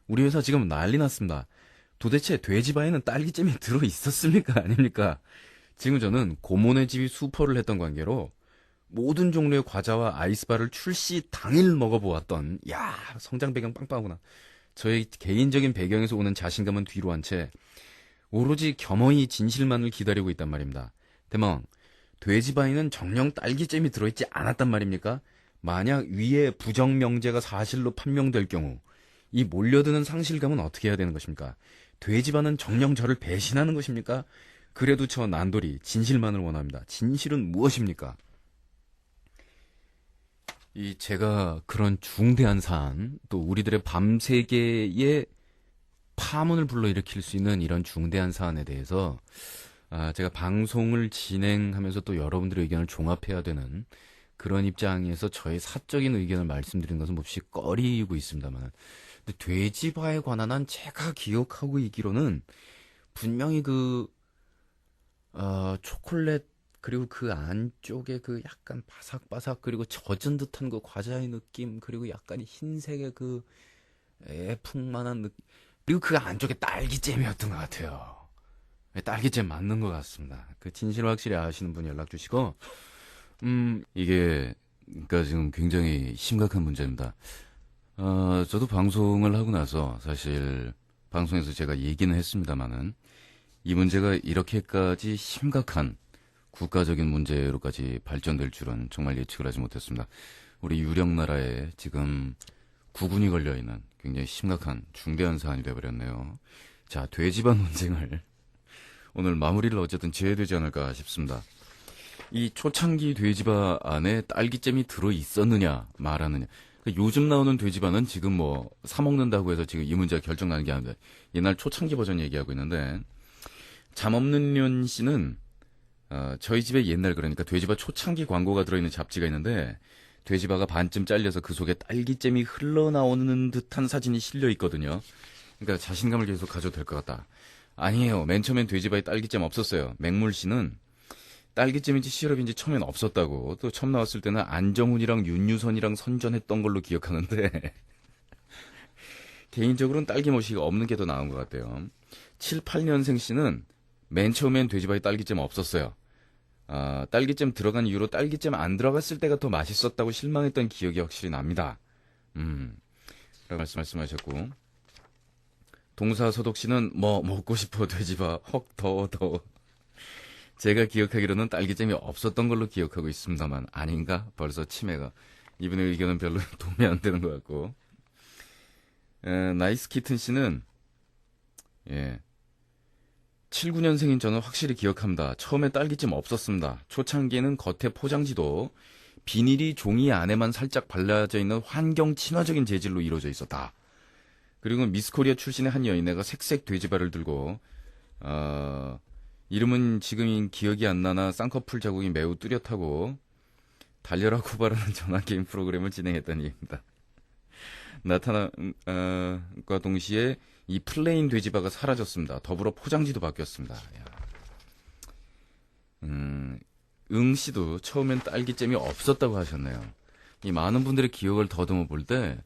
우리 회사 지금 난리 났습니다. 도대체 돼지바에는 딸기잼이 들어있었습니까? 아닙니까? 지금 저는 고모네 집이 수포를 했던 관계로 모든 종류의 과자와 아이스바를 출시 당일 먹어보았던, 야, 성장 배경 빵빵하구나. 저의 개인적인 배경에서 오는 자신감은 뒤로 한 채 오로지 겸허히 진실만을 기다리고 있단 말입니다. 대망, 돼지바에는 정령 딸기잼이 들어있지 않았단 말입니까? 만약 위에 부정명제가 사실로 판명될 경우 이 몰려드는 상실감은 어떻게 해야 되는 것입니까? 돼지바는 정령 저를 배신하는 것입니까? 그래도 저 난돌이 진실만을 원합니다. 진실은 무엇입니까? 이 제가 그런 중대한 사안, 또 우리들의 밤세계의 파문을 불러일으킬 수 있는 이런 중대한 사안에 대해서 제가 방송을 진행하면서 또 여러분들의 의견을 종합해야 되는 그런 입장에서 저의 사적인 의견을 말씀드린 것은 몹시 꺼리고 있습니다만, 근데 돼지바에 관한 한 제가 기억하고 있기로는 분명히 초콜릿, 그리고 그 안쪽에 그 약간 바삭바삭, 그리고 젖은 듯한 그 과자의 느낌, 그리고 약간 흰색의 그 애풍만한 느낌, 그리고 그 안쪽에 딸기잼이었던 것 같아요. 딸기잼 맞는 것 같습니다. 그 진실을 확실히 아시는 분 연락 주시고, 이게, 그러니까 지금 굉장히 심각한 문제입니다. 저도 방송을 하고 나서 사실 방송에서 제가 얘기는 했습니다만은 이 문제가 이렇게까지 심각한 국가적인 문제로까지 발전될 줄은 정말 예측을 하지 못했습니다. 우리 유령나라에 지금 구군이 걸려있는 굉장히 심각한 중대한 사안이 되어버렸네요. 자, 돼지바 논쟁을 오늘 마무리를 어쨌든 지어야 되지 않을까 싶습니다. 이 초창기 돼지바 안에 딸기잼이 들어있었느냐 말았느냐. 요즘 나오는 돼지바는 지금 뭐 사먹는다고 해서 지금 이 문제가 결정나는 게 아닌데, 옛날 초창기 버전 얘기하고 있는데, 잠없는 년 씨는 저희 집에 옛날, 그러니까 돼지바 초창기 광고가 들어있는 잡지가 있는데 돼지바가 반쯤 잘려서 그 속에 딸기잼이 흘러나오는 듯한 사진이 실려 있거든요. 그러니까 자신감을 계속 가져도 될 것 같다. 아니에요. 맨 처음엔 돼지바에 딸기잼 없었어요. 맹물 씨는 딸기잼인지 시럽인지 처음엔 없었다고, 또 처음 나왔을 때는 안정훈이랑 윤유선이랑 선전했던 걸로 기억하는데 개인적으로는 딸기머시가 없는 게 더 나은 것 같아요. 7, 8년생 씨는 맨 처음엔 돼지바에 딸기잼 없었어요. 딸기잼 들어간 이후로 딸기잼 안 들어갔을 때가 더 맛있었다고 실망했던 기억이 확실히 납니다. 라고 말씀하셨고, 동사서독 씨는 뭐 먹고 싶어 돼지바 헉 더워. 제가 기억하기로는 딸기잼이 없었던 걸로 기억하고 있습니다만 아닌가? 벌써 치매가. 이분의 의견은 별로 도움이 안 되는 것 같고, 나이스 키튼 씨는, 예. 79년생인 저는 확실히 기억합니다. 처음에 딸기찜 없었습니다. 초창기에는 겉에 포장지도 비닐이 종이 안에만 살짝 발라져 있는 환경 친화적인 재질로 이루어져 있었다. 그리고 미스코리아 출신의 한 여인네가 색색 돼지발을 들고, 이름은 지금 기억이 안 나나 쌍꺼풀 자국이 매우 뚜렷하고 달려라 코바라는 전화게임 프로그램을 진행했던 얘기입니다. 나타남과 동시에 이 플레인 돼지바가 사라졌습니다. 더불어 포장지도 바뀌었습니다. 응씨도 처음엔 딸기잼이 없었다고 하셨네요. 이 많은 분들의 기억을 더듬어 볼 때,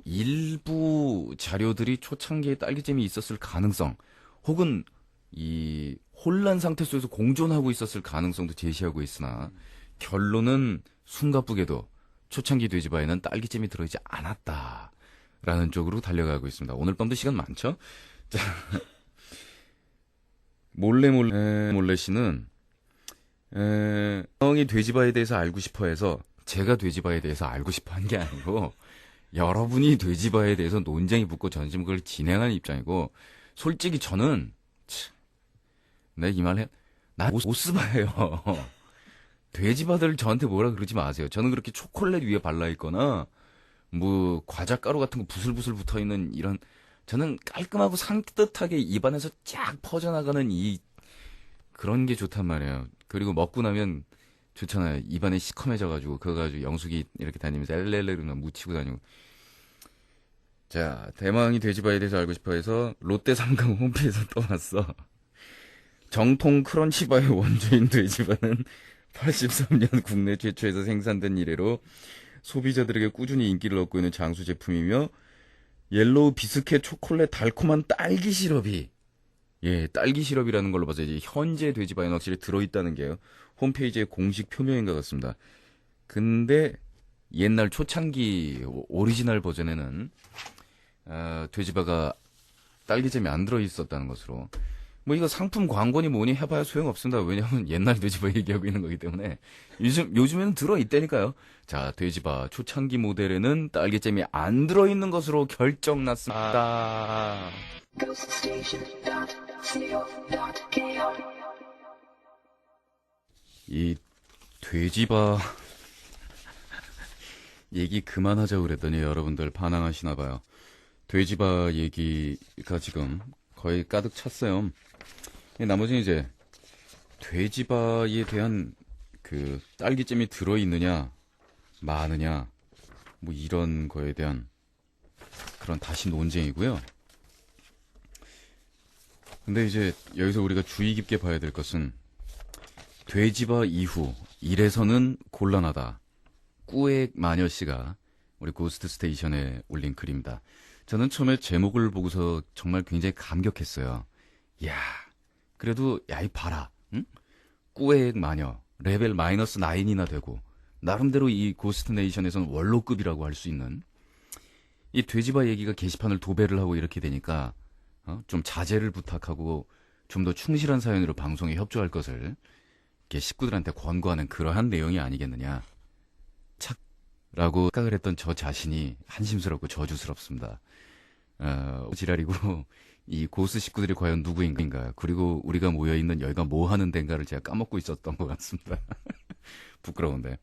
일부 자료들이 초창기에 딸기잼이 있었을 가능성, 혹은 이 혼란 상태 속에서 공존하고 있었을 가능성도 제시하고 있으나, 결론은 숨가쁘게도 초창기 돼지바에는 딸기잼이 들어있지 않았다라는 쪽으로 달려가고 있습니다. 오늘 밤도 시간 많죠? 자, 몰래 씨는 형이 돼지바에 대해서 알고 싶어 해서 제가 돼지바에 대해서 알고 싶어 한 게 아니고 여러분이 돼지바에 대해서 논쟁이 붙고 저는 지금 그걸 진행하는 입장이고, 솔직히 저는 내가 이 말 해, 나 오스바예요. 돼지바들 저한테 뭐라 그러지 마세요. 저는 그렇게 초콜릿 위에 발라있거나, 뭐, 과자 가루 같은 거 부슬부슬 붙어있는 이런, 저는 깔끔하고 산뜻하게 입안에서 쫙 퍼져나가는 그런 게 좋단 말이에요. 그리고 먹고 나면 좋잖아요. 입안에 시커매져가지고, 그거 가지고 영숙이 이렇게 다니면서 엘렐레르나 묻히고 다니고. 자, 대망이 돼지바에 대해서 알고 싶어 해서 롯데 삼강 홈페이지에서 떠났어. 정통 크런치바의 원조인 돼지바는 83년 국내 최초에서 생산된 이래로 소비자들에게 꾸준히 인기를 얻고 있는 장수 제품이며, 옐로우 비스켓 초콜릿 달콤한 딸기 시럽이, 딸기 시럽이라는 걸로 봐서 이제 현재 돼지바에는 확실히 들어있다는 게요. 홈페이지의 공식 표명인 것 같습니다. 근데 옛날 초창기 오리지널 버전에는 돼지바가 딸기잼이 안 들어있었다는 것으로, 뭐 이거 상품 광고니 뭐니 해봐야 소용없습니다. 왜냐하면 옛날 돼지바 얘기하고 있는 거기 때문에. 요즘에는 들어있다니까요. 자, 돼지바 초창기 모델에는 딸기잼이 안 들어있는 것으로 결정났습니다. 이 돼지바 얘기 그만하자고 그랬더니 여러분들 반항하시나봐요. 돼지바 얘기가 지금 거의 가득 찼어요. 나머지는 이제 돼지바에 대한 그 딸기잼이 들어있느냐 마느냐 뭐 이런 거에 대한 그런 다시 논쟁이고요. 근데 이제 여기서 우리가 주의 깊게 봐야 될 것은, 돼지바 이후 이래서는 곤란하다. 꾸액 마녀씨가 우리 고스트 스테이션에 올린 글입니다. 저는 처음에 제목을 보고서 정말 굉장히 감격했어요. 이야, 그래도 이 봐라, 응? 꾸액 마녀 레벨 마이너스 9이나 되고 나름대로 이 고스트 네이션에서는 원로급이라고 할 수 있는 이 돼지바 얘기가 게시판을 도배를 하고 이렇게 되니까 좀 자제를 부탁하고 좀 더 충실한 사연으로 방송에 협조할 것을 이렇게 식구들한테 권고하는 그러한 내용이 아니겠느냐 라고 생각을 했던 저 자신이 한심스럽고 저주스럽습니다. 지랄이고 이 고스 식구들이 과연 누구인가, 그리고 우리가 모여있는 여기가 뭐 하는 데인가를 제가 까먹고 있었던 것 같습니다. 부끄러운데.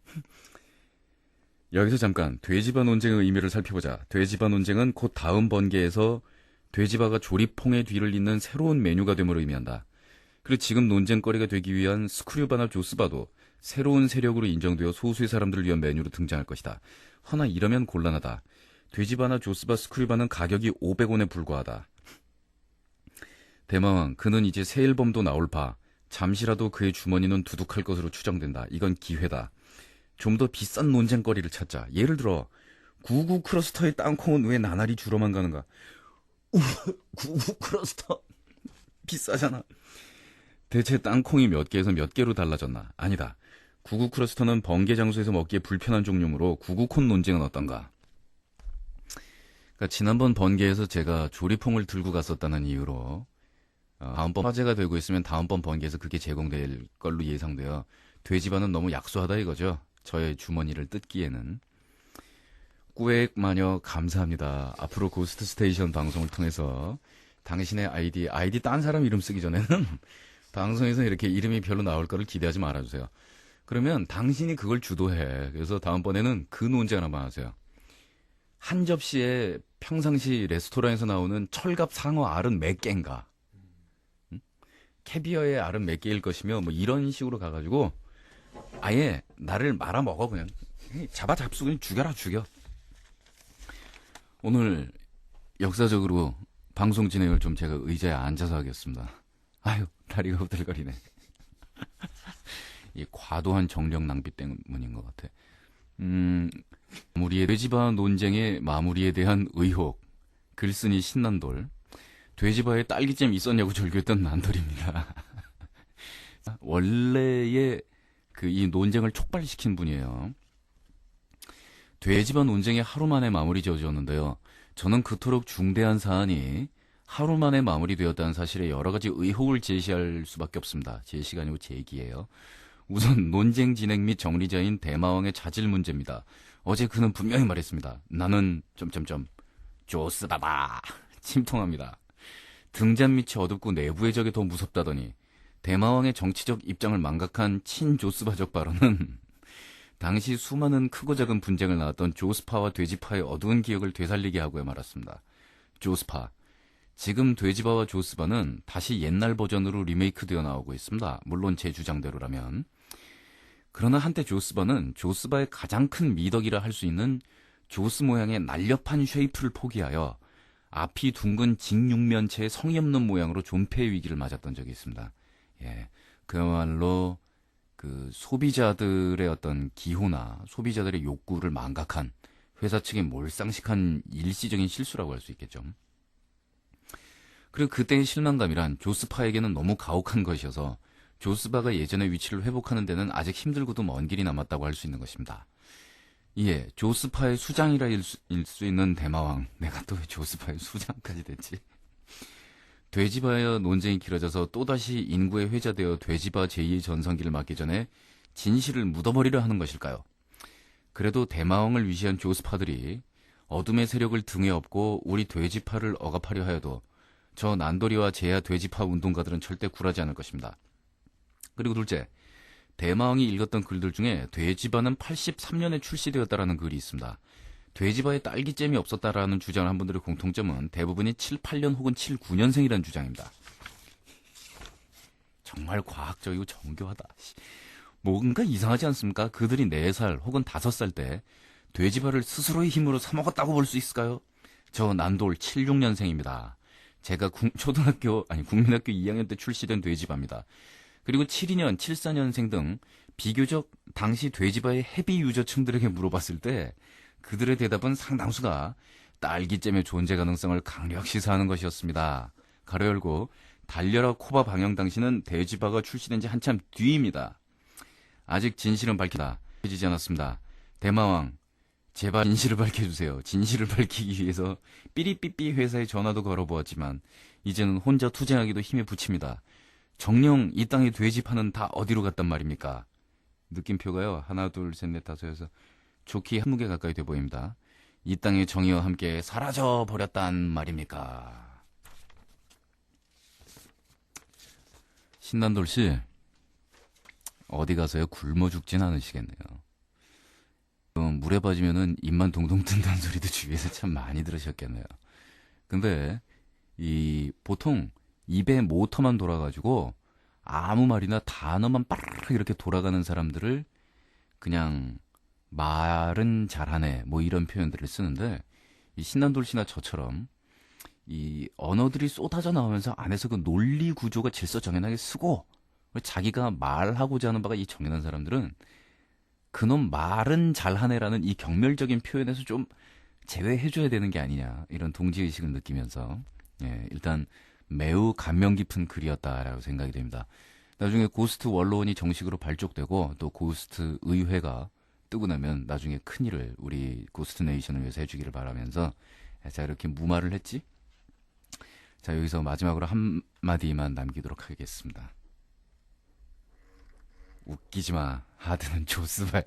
여기서 잠깐 돼지바 논쟁의 의미를 살펴보자. 돼지바 논쟁은 곧 다음 번개에서 돼지바가 조립퐁의 뒤를 잇는 새로운 메뉴가 됨을 의미한다. 그리고 지금 논쟁거리가 되기 위한 스크류바나 조스바도 새로운 세력으로 인정되어 소수의 사람들을 위한 메뉴로 등장할 것이다. 허나 이러면 곤란하다. 돼지바나 조스바 스크류바는 가격이 500원에 불과하다. 대마왕, 그는 이제 새 앨범도 나올 바. 잠시라도 그의 주머니는 두둑할 것으로 추정된다. 이건 기회다. 좀 더 비싼 논쟁거리를 찾자. 예를 들어 99 크러스터의 땅콩은 왜 나날이 줄어만 가는가? 99 크러스터 비싸잖아. 대체 땅콩이 몇 개에서 몇 개로 달라졌나? 아니다. 99 크러스터는 번개 장소에서 먹기에 불편한 종류므로 99콘 논쟁은 어떤가? 그러니까 지난번 번개에서 제가 조리퐁을 들고 갔었다는 이유로 다음번 화제가 되고 있으면 다음번 번개에서 그게 제공될 걸로 예상돼요. 돼지바는 너무 약소하다 이거죠. 저의 주머니를 뜯기에는. 꾸액 마녀 감사합니다. 앞으로 고스트 스테이션 방송을 통해서 당신의 아이디 딴 사람 이름 쓰기 전에는 방송에서 이렇게 이름이 별로 나올 거를 기대하지 말아주세요. 그러면 당신이 그걸 주도해. 그래서 다음번에는 그 논쟁 하나만 하세요. 한 접시에 평상시 레스토랑에서 나오는 철갑 상어 알은 몇 개인가? 캐비어의 알은 몇 개일 것이며 뭐 이런 식으로 가가지고 아예 나를 말아먹어 그냥. 잡수 그냥 죽여. 오늘 역사적으로 방송 진행을 좀 제가 의자에 앉아서 하겠습니다. 아유, 다리가 후들거리네. 이 과도한 정력 낭비 때문인 것 같아. 우리의 돼지바 논쟁의 마무리에 대한 의혹. 글쓴이 신난돌. 돼지바에 딸기잼 있었냐고 절규했던 난돌입니다. 원래의 이 논쟁을 촉발시킨 분이에요. 돼지바 논쟁이 하루 만에 마무리 지어졌는데요. 저는 그토록 중대한 사안이 하루 만에 마무리되었다는 사실에 여러 가지 의혹을 제시할 수밖에 없습니다. 제시가 아니고 제기예요. 우선 논쟁 진행 및 정리자인 대마왕의 자질 문제입니다. 어제 그는 분명히 말했습니다. 나는 조스바다. 침통합니다. 등잔 밑이 어둡고 내부의 적이 더 무섭다더니 대마왕의 정치적 입장을 망각한 친조스바적 발언은 당시 수많은 크고 작은 분쟁을 낳았던 조스파와 돼지파의 어두운 기억을 되살리게 하고야 말았습니다. 조스파. 지금 돼지바와 조스바는 다시 옛날 버전으로 리메이크되어 나오고 있습니다. 물론 제 주장대로라면. 그러나 한때 조스바는 조스바의 가장 큰 미덕이라 할 수 있는 조스 모양의 날렵한 쉐이프를 포기하여 앞이 둥근 직육면체의 성의 없는 모양으로 존폐의 위기를 맞았던 적이 있습니다. 예, 그야말로 소비자들의 어떤 기호나 소비자들의 욕구를 망각한 회사 측의 몰상식한 일시적인 실수라고 할 수 있겠죠. 그리고 그때의 실망감이란 조스파에게는 너무 가혹한 것이어서 조스바가 예전의 위치를 회복하는 데는 아직 힘들고도 먼 길이 남았다고 할 수 있는 것입니다. 이에 조스파의 수장이라 일 수 있는 대마왕, 내가 또 왜 조스파의 수장까지 됐지? 돼지바의 논쟁이 길어져서 또다시 인구에 회자되어 돼지바 제2의 전성기를 맞기 전에 진실을 묻어버리려 하는 것일까요? 그래도 대마왕을 위시한 조스파들이 어둠의 세력을 등에 업고 우리 돼지파를 억압하려 하여도 저 난도리와 제야 돼지파 운동가들은 절대 굴하지 않을 것입니다. 그리고 둘째, 대마왕이 읽었던 글들 중에 돼지바는 83년에 출시되었다라는 글이 있습니다. 돼지바에 딸기잼이 없었다라는 주장을 한 분들의 공통점은 대부분이 7, 8년 혹은 7, 9년생이라는 주장입니다. 정말 과학적이고 정교하다. 뭔가 이상하지 않습니까? 그들이 4살 혹은 5살 때 돼지바를 스스로의 힘으로 사먹었다고 볼 수 있을까요? 저 난돌 7, 6년생입니다. 제가 국민학교 2학년 때 출시된 돼지바입니다. 그리고 72년, 74년생 등 비교적 당시 돼지바의 헤비 유저층들에게 물어봤을 때 그들의 대답은 상당수가 딸기잼의 존재 가능성을 강력 시사하는 것이었습니다. 가로 열고 달려라 코바 방영 당시는 돼지바가 출시된 지 한참 뒤입니다. 아직 진실은 밝혀지지 않았습니다. 대마왕, 제발 진실을 밝혀주세요. 진실을 밝히기 위해서 삐리삐삐 회사에 전화도 걸어보았지만 이제는 혼자 투쟁하기도 힘에 부칩니다. 정녕 이 땅의 돼지파는 다 어디로 갔단 말입니까? 느낌표가요. 하나, 둘, 셋, 넷, 다섯, 여섯. 좋게 20개 가까이 돼 보입니다. 이 땅의 정의와 함께 사라져 버렸단 말입니까? 신난돌씨, 어디 가서요? 굶어 죽진 않으시겠네요. 물에 빠지면은 입만 동동 뜬다는 소리도 주위에서 참 많이 들으셨겠네요. 근데 보통 입에 모터만 돌아가지고 아무 말이나 단어만 빠르르 이렇게 돌아가는 사람들을 그냥 말은 잘하네 뭐 이런 표현들을 쓰는데, 이 신난돌씨나 저처럼 이 언어들이 쏟아져 나오면서 안에서 그 논리 구조가 질서정연하게 쓰고 자기가 말하고자 하는 바가 이 정연한 사람들은 그놈 말은 잘하네라는 이 경멸적인 표현에서 좀 제외해줘야 되는 게 아니냐, 이런 동지의식을 느끼면서 일단 매우 감명 깊은 글이었다라고 생각이 됩니다. 나중에 고스트 원로원이 정식으로 발족되고 또 고스트 의회가 뜨고 나면 나중에 큰일을 우리 고스트 네이션을 위해서 해주기를 바라면서, 자, 이렇게 무마를 했지? 자, 여기서 마지막으로 한마디만 남기도록 하겠습니다. 웃기지 마. 하드는 조스바야.